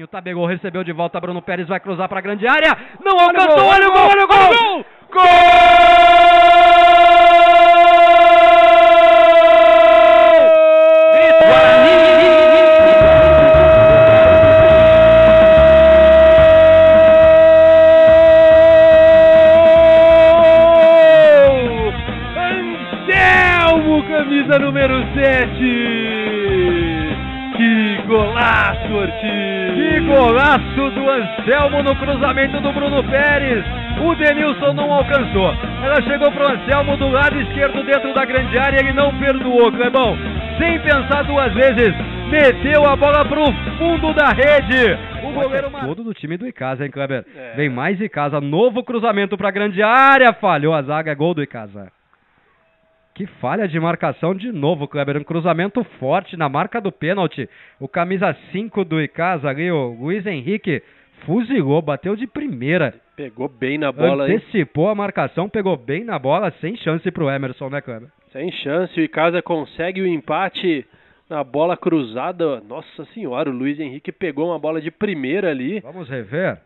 Coutinho, tabegou, recebeu de volta, Bruno Pérez vai cruzar para a grande área, não alcançou, olha o gol, olha o gol, gol! Gol! Anselmo, camisa número 7. Que golaço, Ortiz! Que golaço do Anselmo no cruzamento do Bruno Pérez. O Denilson não alcançou. Ela chegou pro Anselmo do lado esquerdo dentro da grande área e ele não perdoou, Clebão. Sem pensar duas vezes, meteu a bola pro fundo da rede. O goleiro todo do time do Icasa, hein, Kleber? Vem mais Icasa, novo cruzamento pra grande área. Falhou a zaga, gol do Icasa. Que falha de marcação de novo, Kleber. Um cruzamento forte na marca do pênalti. O camisa 5 do Icasa ali, o Luiz Henrique, fuzilou, bateu de primeira. Pegou bem na bola, antecipou a marcação, pegou bem na bola, sem chance pro Emerson, né, Kleber? Sem chance, o Icasa consegue o empate na bola cruzada. Nossa senhora, o Luiz Henrique pegou uma bola de primeira ali. Vamos rever?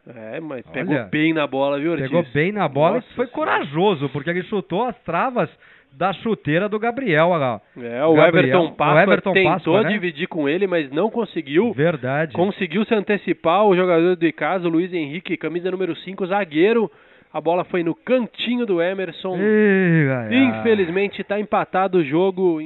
Mas pegou bem na bola, viu, Ortiz? Pegou bem na bola. Nossa, e foi corajoso, porque ele chutou as travas da chuteira do Gabriel. Olha lá. O Everton Páscoa tentou né? dividir com ele, mas não conseguiu. Verdade. Conseguiu se antecipar o jogador do Icasa, o Luiz Henrique, camisa número 5, zagueiro. A bola foi no cantinho do Emerson. Infelizmente está empatado o jogo.